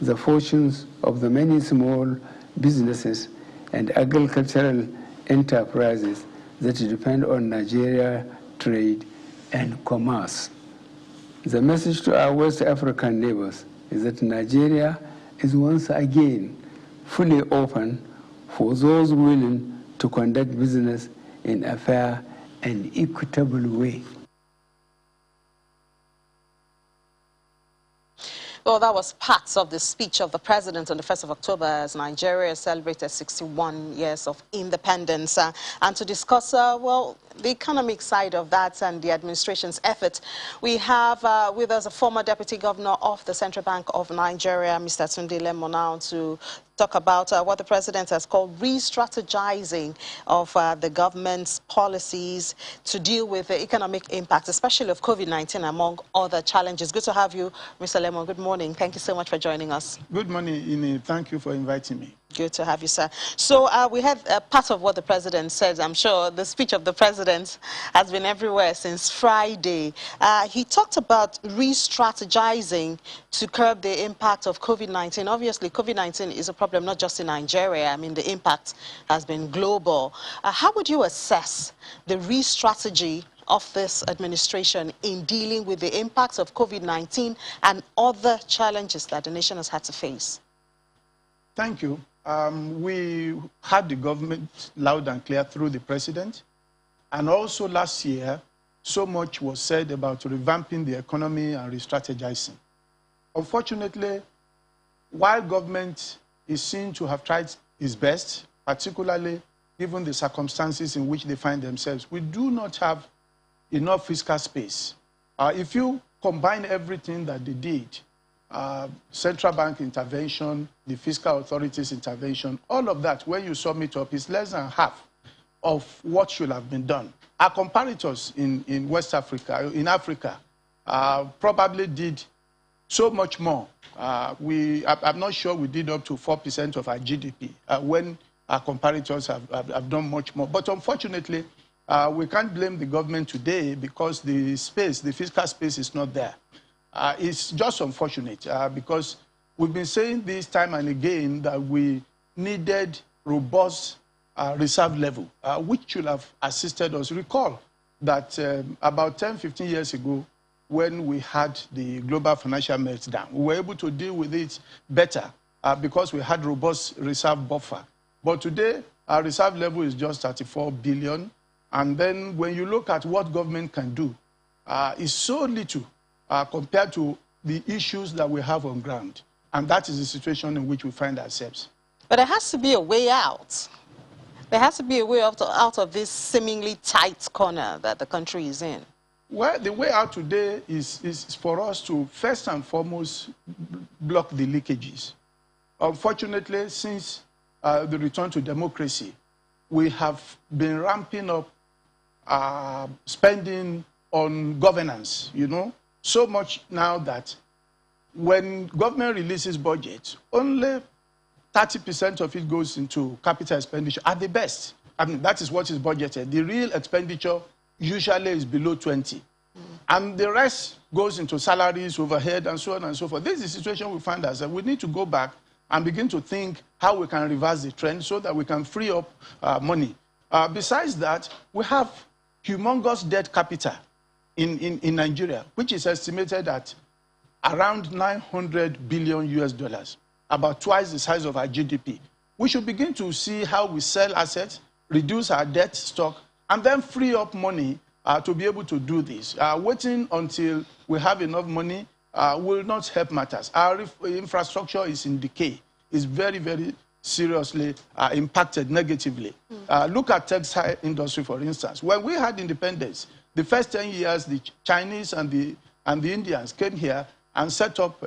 the fortunes of the many small businesses and agricultural enterprises that depend on Nigeria trade and commerce. The message to our West African neighbors is that Nigeria is once again fully open for those willing to conduct business in a fair and equitable way. Well, that was part of the speech of the president on the 1st of October as Nigeria celebrated 61 years of independence. And to discuss, well, the economic side of that and the administration's effort, we have with us a former deputy governor of the Central Bank of Nigeria, Mr. Tunde Lemon, now to talk about what the president has called re-strategizing of the government's policies to deal with the economic impact, especially of COVID-19, among other challenges. Good to have you, Mr. Lemon. Good morning. Thank you so much for joining us. Good morning, Ine. Thank you for inviting me. Good to have you, sir. So we had part of what the president said. I'm sure the speech of the president has been everywhere since Friday. He talked about re-strategizing to curb the impact of COVID-19. Obviously, COVID-19 is a problem not just in Nigeria. I mean, the impact has been global. How would you assess the re-strategy of this administration in dealing with the impacts of COVID-19 and other challenges that the nation has had to face? Thank you. We had the government loud and clear through the president. And also last year, so much was said about revamping the economy and re-strategizing. Unfortunately, while government is seen to have tried its best, particularly given the circumstances in which they find themselves, we do not have enough fiscal space. If you combine everything that they did, central bank intervention, the fiscal authorities intervention, all of that, when you sum it up, is less than half of what should have been done. Our comparators in West Africa, in Africa, probably did so much more. I'm not sure we did up to 4% of our GDP when our comparators have done much more. But unfortunately, we can't blame the government today because the space, the fiscal space is not there. It's just unfortunate because we've been saying this time and again that we needed robust reserve level, which should have assisted us. Recall that about 10, 15 years ago, when we had the global financial meltdown, we were able to deal with it better because we had robust reserve buffer. But today, our reserve level is just 34 billion. And then when you look at what government can do, it's so little compared to the issues that we have on ground. And that is the situation in which we find ourselves. But there has to be a way out. There has to be a way out of this seemingly tight corner that the country is in. Well, the way out today is for us to first and foremost block the leakages. Unfortunately, since the return to democracy, we have been ramping up spending on governance, you know, so much now that when government releases budget, only 30% of it goes into capital expenditure at the best. I mean, that is what is budgeted. The real expenditure usually is below 20. And the rest goes into salaries, overhead, and so on and so forth. This is the situation we find ourselves. We need to go back and begin to think how we can reverse the trend so that we can free up money. Besides that, we have humongous debt capital in Nigeria, which is estimated at around 900 billion US dollars, about twice the size of our GDP. We should begin to see how we sell assets, reduce our debt stock, and then free up money to be able to do this. Waiting until we have enough money will not help matters. Our infrastructure is in decay. It's very, very seriously impacted negatively. Look at textile industry, for instance. When we had independence, the first 10 years, the Chinese and the Indians came here and set up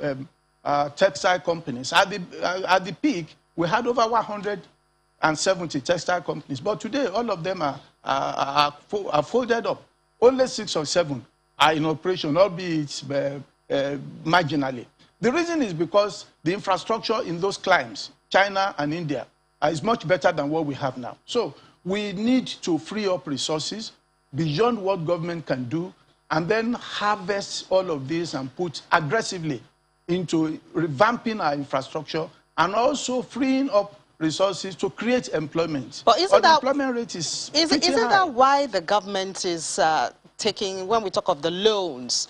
textile companies. At the peak, we had over 170 textile companies. But today, all of them are folded up. Only 6 or 7 are in operation, albeit marginally. The reason is because the infrastructure in those climes, China and India, is much better than what we have now. So we need to free up resources beyond what government can do and then harvest all of this and put aggressively into revamping our infrastructure and also freeing up resources to create employment. But unemployment rate is pretty isn't high. that why the government is taking, when we talk of the loans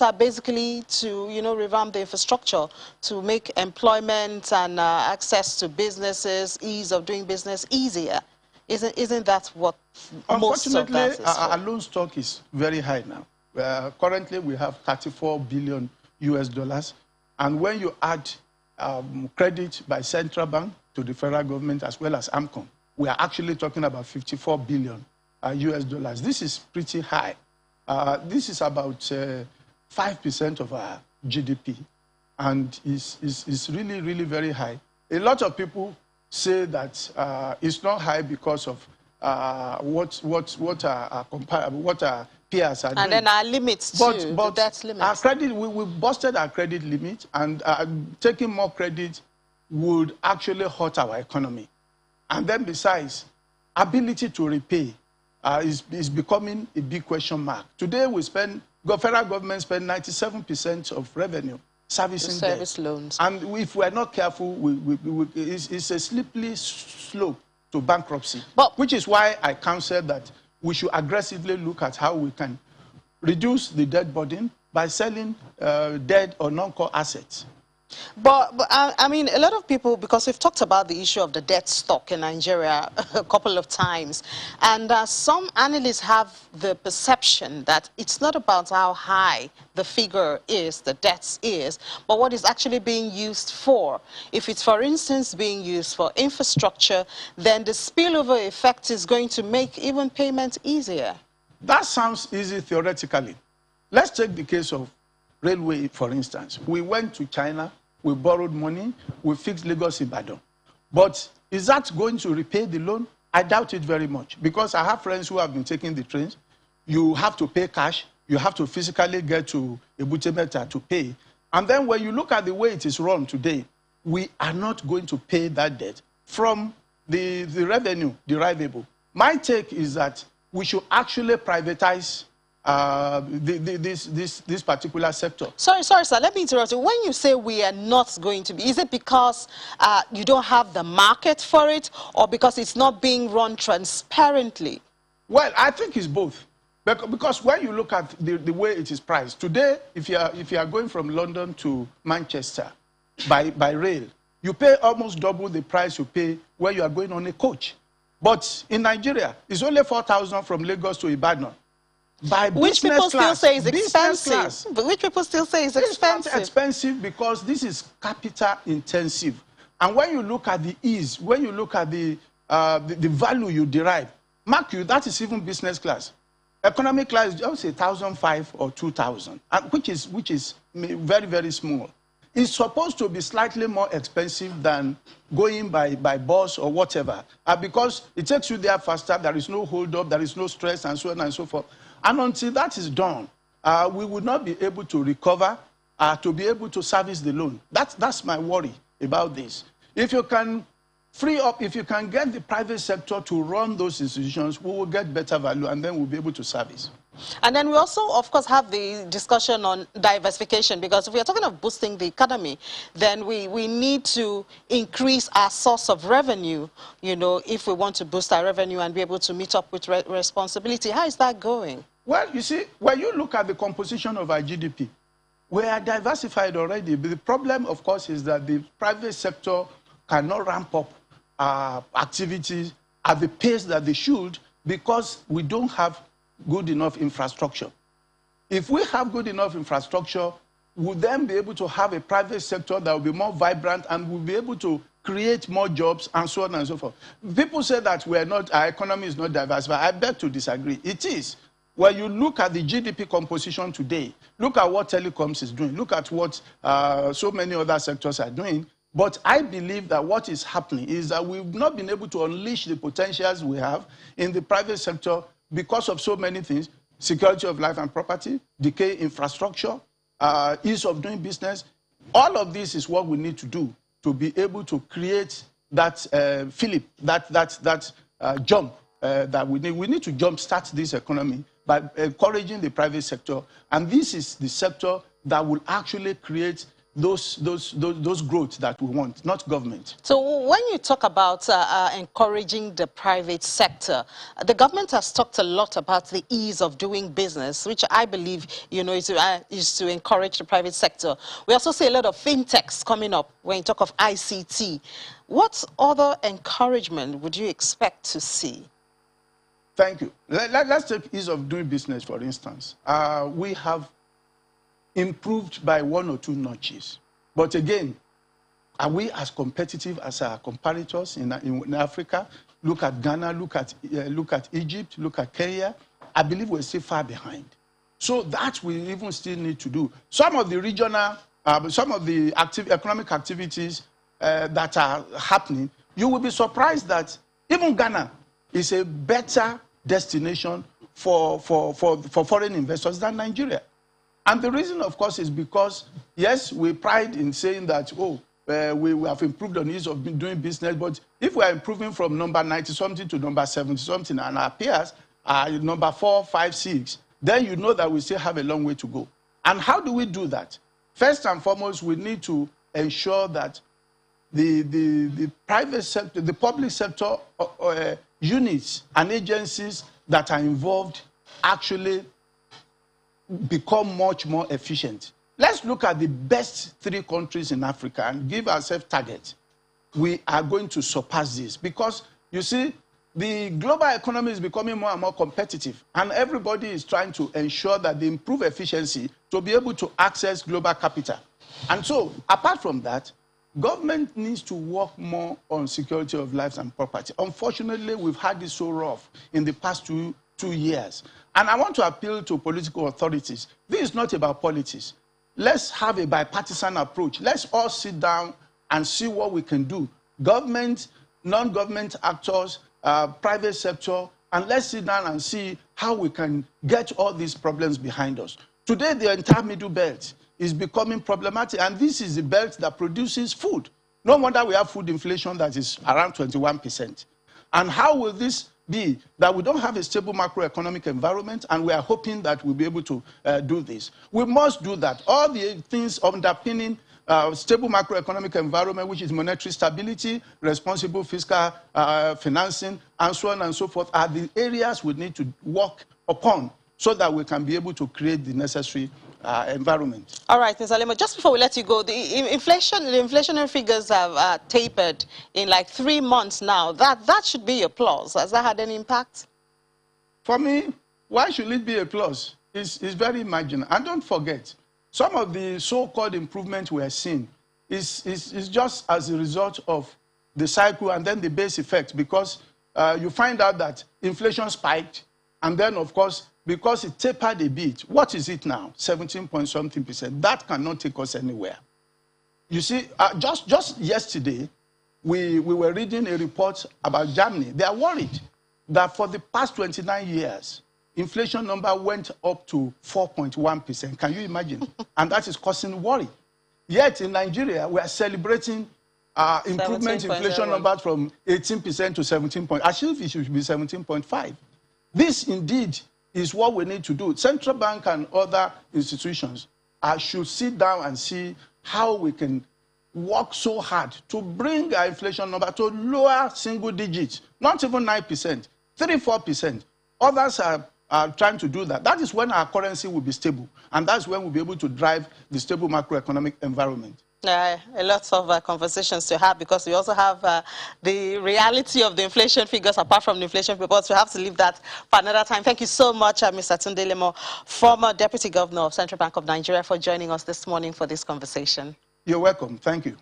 are basically to, you know, revamp the infrastructure, to make employment and access to businesses, ease of doing business easier. Isn't that what most of that is for? Our loan stock is very high now. Currently, we have 34 billion US dollars. And when you add credit by central bank to the federal government as well as AMCON, we are actually talking about 54 billion US dollars. This is pretty high. This is about 5% of our GDP, and is really, really very high. A lot of people say that it's not high because of what our peers are doing. And then our limits too, the debt limits. Our credit, we busted our credit limit, and taking more credit would actually hurt our economy. And then besides, ability to repay is becoming a big question mark. Today we spend, the federal government spend 97% of revenue servicing debt. Loans. And if we're not careful, it's a slippery slope to bankruptcy, which is why I counsel that we should aggressively look at how we can reduce the debt burden by selling debt or non-core assets. But I mean, a lot of people, because we've talked about the issue of the debt stock in Nigeria a couple of times, and some analysts have the perception that it's not about how high the figure is, the debts is, but what is actually being used for. If it's, for instance, being used for infrastructure, then the spillover effect is going to make even payments easier. That sounds easy theoretically. Let's take the case of railway, for instance. We went to China, we borrowed money, we fixed Lagos Ibadan. But is that going to repay the loan? I doubt it very much, because I have friends who have been taking the trains. You have to pay cash, you have to physically get to Ebute Metta to pay. And then when you look at the way it is run today, we are not going to pay that debt from the revenue derivable. My take is that we should actually privatize this particular sector. Sorry, sir, let me interrupt you. When you say we are not going to be, is it because you don't have the market for it, or because it's not being run transparently? Well, I think it's both. Because when you look at the way it is priced, today, if you are going from London to Manchester by rail, you pay almost double the price you pay when you are going on a coach. But in Nigeria, it's only 4,000 from Lagos to Ibadan. Which people still say is expensive. But which people still say is expensive. It's not expensive because this is capital intensive. And when you look at the ease, when you look at the value you derive, mark you, that is even business class. Economy class is just 1,500 or 2,000, which is very, very small. It's supposed to be slightly more expensive than going by bus or whatever, because it takes you there faster, there is no hold up, there is no stress, and so on and so forth. And until that is done, we would not be able to recover, to be able to service the loan. That's my worry about this. If you can free up, if you can get the private sector to run those institutions, we will get better value, and then we'll be able to service. And then we also, of course, have the discussion on diversification, because if we are talking of boosting the economy, then we need to increase our source of revenue, you know, if we want to boost our revenue and be able to meet up with responsibility. How is that going? Well, you see, when you look at the composition of our GDP, we are diversified already. But the problem, of course, is that the private sector cannot ramp up activities at the pace that they should, because we don't have good enough infrastructure. If we have good enough infrastructure, we'll then be able to have a private sector that will be more vibrant, and we'll be able to create more jobs, and so on and so forth. People say that our economy is not diversified. I beg to disagree. It is. When you look at the GDP composition today, look at what telecoms is doing, look at what so many other sectors are doing. But I believe that what is happening is that we've not been able to unleash the potentials we have in the private sector because of so many things: security of life and property, decay infrastructure, ease of doing business. All of this is what we need to do to be able to create that jump that we need. We need to jumpstart this economy by encouraging the private sector. And this is the sector that will actually create those growth that we want, not government. So when you talk about encouraging the private sector, the government has talked a lot about the ease of doing business, which I believe, you know, is to encourage the private sector. We also see a lot of fintechs coming up when you talk of ICT. What other encouragement would you expect to see? Thank you. Let's take ease of doing business, for instance. We have improved by 1 or 2 notches. But again, are we as competitive as our competitors in Africa? Look at Ghana, look at Egypt, look at Kenya. I believe we're still far behind. So that we even still need to do. Some of the regional, some of the economic activities that are happening, you will be surprised that even Ghana is a better destination for foreign investors than Nigeria. And the reason, of course, is because, yes, we pride in saying that, oh, we have improved on ease of doing business, but if we are improving from number 90-something to number 70-something, and our peers are number 4, 5, 6, then you know that we still have a long way to go. And how do we do that? First and foremost, we need to ensure that the private sector, the public sector units and agencies that are involved actually become much more efficient. Let's look at the best 3 countries in Africa and give ourselves targets. We are going to surpass this because, you see, the global economy is becoming more and more competitive, and everybody is trying to ensure that they improve efficiency to be able to access global capital. And so, apart from that, government needs to work more on security of lives and property. Unfortunately, we've had this so rough in the past two years. And I want to appeal to political authorities. This is not about politics. Let's have a bipartisan approach. Let's all sit down and see what we can do. Government, non-government actors, private sector, and let's sit down and see how we can get all these problems behind us. Today, the entire Middle Belt is becoming problematic, and this is the belt that produces food. No wonder we have food inflation that is around 21%. And how will this be that we don't have a stable macroeconomic environment, and we are hoping that we'll be able to do this? We must do that. All the things underpinning stable macroeconomic environment, which is monetary stability, responsible fiscal financing, and so on and so forth, are the areas we need to work upon so that we can be able to create the necessary environment. All right, Mr. Lemo, just before we let you go, the inflationary figures have tapered in like 3 months now. That should be a plus. Has that had any impact? For me, why should it be a plus? It's very marginal. And don't forget, some of the so-called improvement we are seeing is just as a result of the cycle and then the base effect, because you find out that inflation spiked, and then, of course, because it tapered a bit. What is it now? 17-point-something%. That cannot take us anywhere. You see, just yesterday, we were reading a report about Germany. They are worried that for the past 29 years, inflation number went up to 4.1%. Can you imagine? And that is causing worry. Yet in Nigeria, we are celebrating improvement in inflation numbers from 18% to 17 point. Actually, it should be 17.5. This indeed is what we need to do. Central bank and other institutions should sit down and see how we can work so hard to bring our inflation number to lower single digits, not even 9%, 3-4%. Others are trying to do that. That is when our currency will be stable, and that's when we'll be able to drive the stable macroeconomic environment. A lot of conversations to have, because we also have the reality of the inflation figures apart from the inflation reports. We have to leave that for another time. Thank you so much, Mr. Tunde Lemo, former Deputy Governor of Central Bank of Nigeria, for joining us this morning for this conversation. You're welcome. Thank you.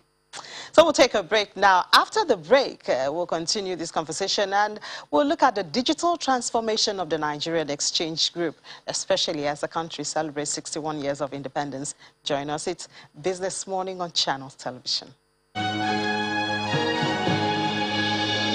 So we'll take a break now. After the break, we'll continue this conversation, and we'll look at the digital transformation of the Nigerian Exchange Group, especially as the country celebrates 61 years of independence. Join us. It's Business Morning on Channels Television.